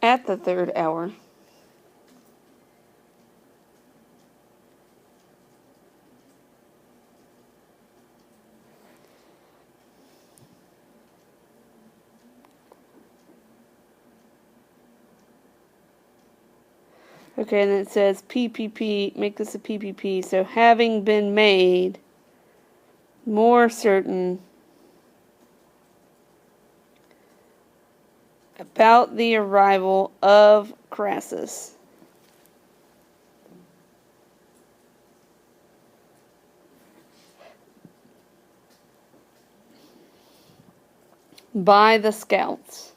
at the third hour. Okay, and then it says PPP, make this a PPP. So having been made more certain about the arrival of Crassus. By the scouts.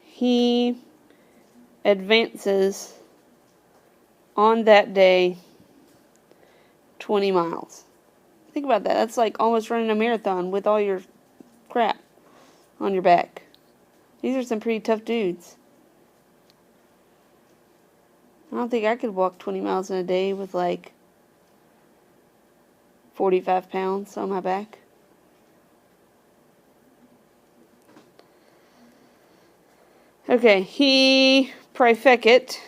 He advances on that day 20 miles. Think about that. That's like almost running a marathon with all your crap on your back. These are some pretty tough dudes. I don't think I could walk 20 miles in a day with like 45 pounds on my back. Okay, he praefecit,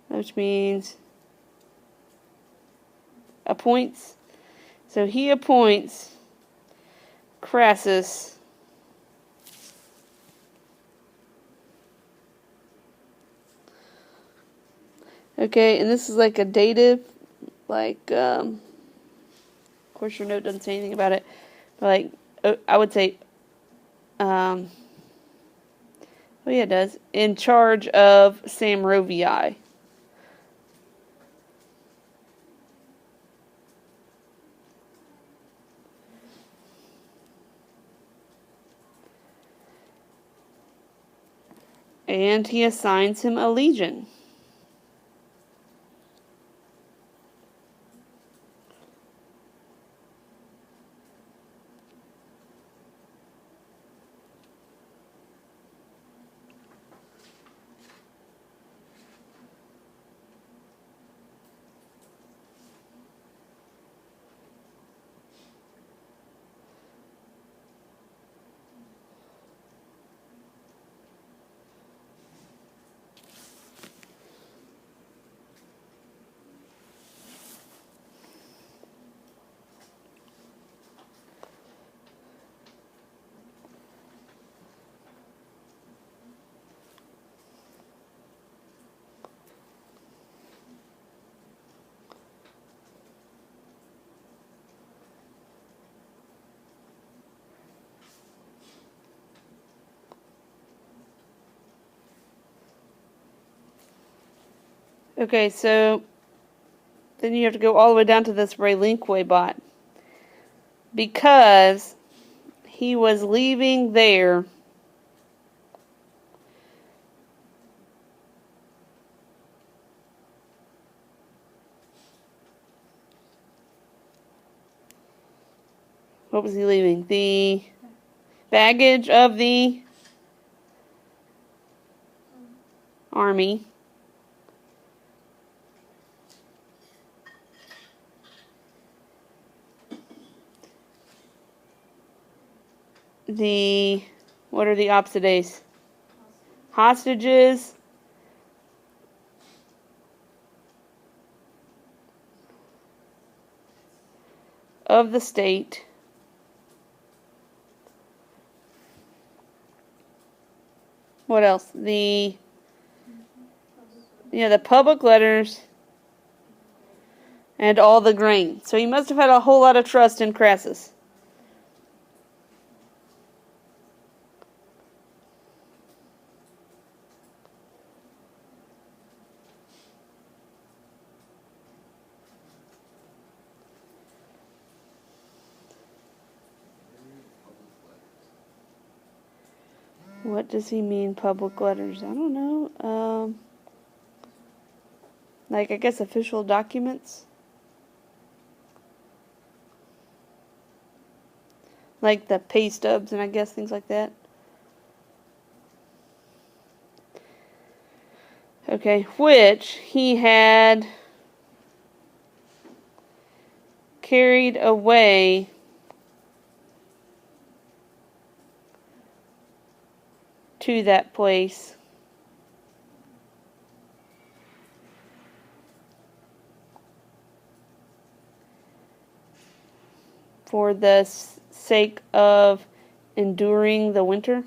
which means appoints. So he appoints Crassus okay, and this is like a dative, like, of course your note doesn't say anything about it, but like, I would say, oh yeah, it does, in charge of Samrovii. And he assigns him a legion. Okay, so then you have to go all the way down to this relinque bot. Because he was leaving there what was he leaving? The baggage of the army. What are the opsides? Hostages. Of the state. What else? The public letters and all the grain. So he must have had a whole lot of trust in Crassus. What does he mean, public letters? I don't know. Like, I guess official documents? Like the pay stubs and I guess things like that. Okay, which he had carried away to that place. For the sake of enduring the winter.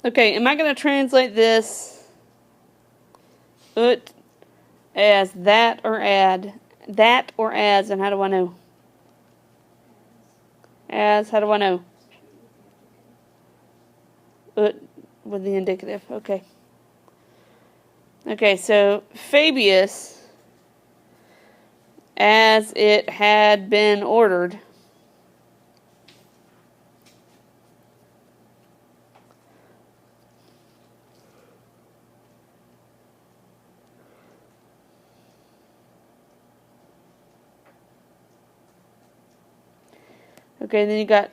Okay, am I going to translate this ut as that or add? That or as, and how do I know? As, how do I know? Ut with the indicative, okay. Okay, so Fabius, as it had been ordered. Okay, then you got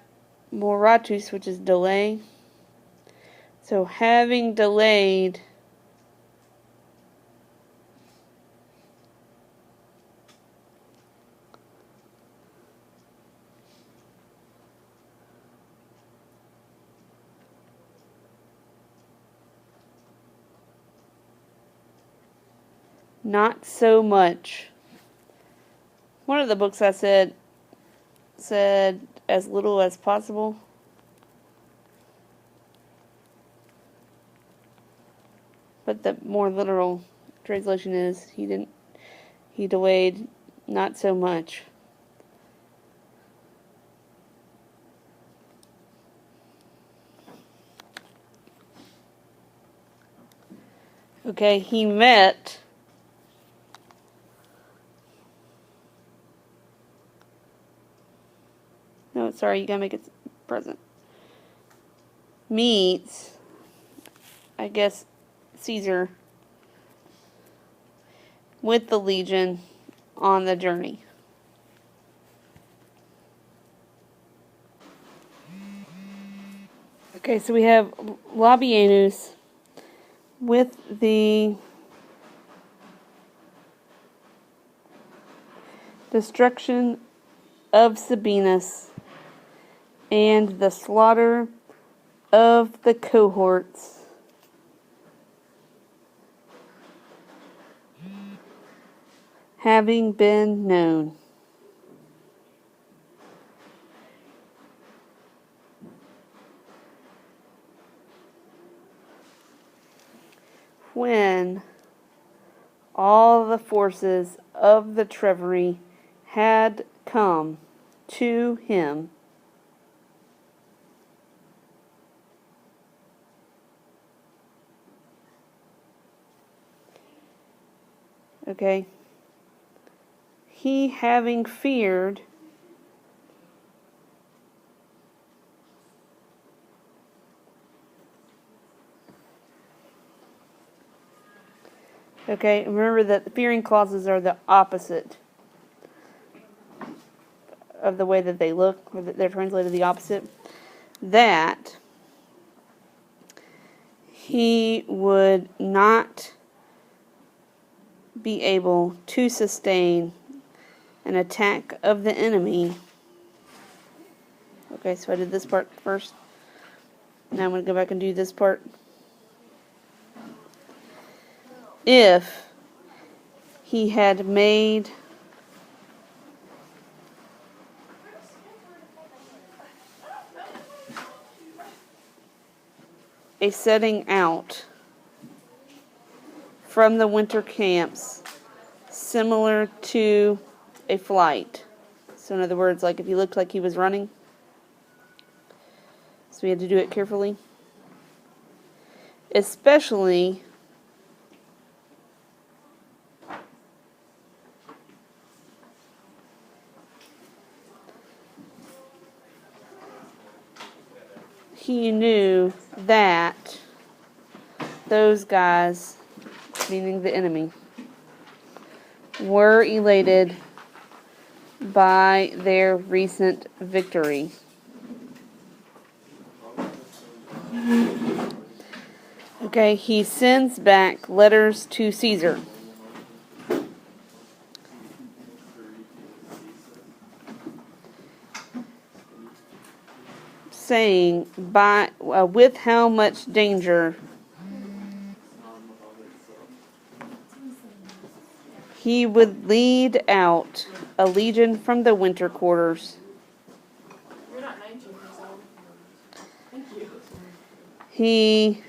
moratus, which is delay. So having delayed not so much. One of the books I said as little as possible. But the more literal translation is he delayed not so much. Okay, he met no, sorry, you gotta make it present. Meets, I guess, Caesar with the legion on the journey. Okay, so we have Labienus with the destruction of Sabinus and the slaughter of the cohorts having been known. When all the forces of the Treveri had come to him, okay, he having feared okay, remember that the fearing clauses are the opposite of the way that they look, or that they're translated the opposite. That he would not be able to sustain an attack of the enemy. Okay, so I did this part first. Now I'm going to go back and do this part. If he had made a setting out from the winter camps similar to a flight. So in other words, like if he looked like he was running, So we had to do it carefully. Especially he knew that those guys, meaning the enemy, were elated by their recent victory. Okay, he sends back letters to Caesar saying with how much danger he would lead out a legion from the winter quarters. You're not 19 years old. Thank you. He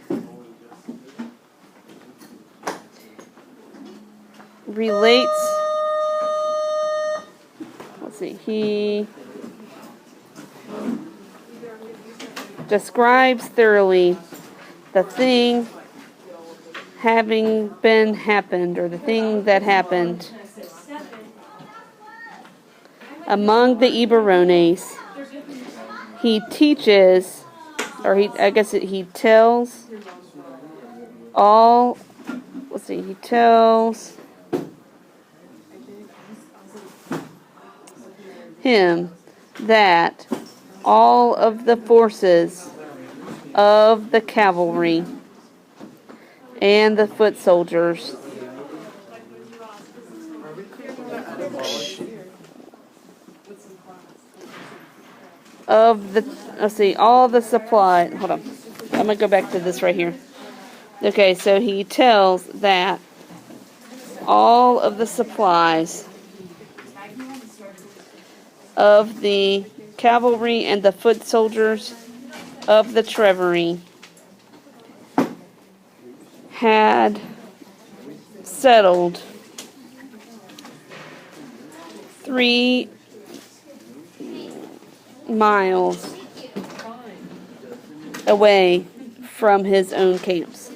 relates, he describes thoroughly the thing having been happened, or the thing that happened among the Eburones. He teaches, or he tells all, he tells him that all of the forces of the cavalry and the foot soldiers of the, all the supply, hold on, I'm going to go back to this right here. Okay, so he tells that all of the supplies of the cavalry and the foot soldiers of the Treveri had settled 3 miles away from his own camps.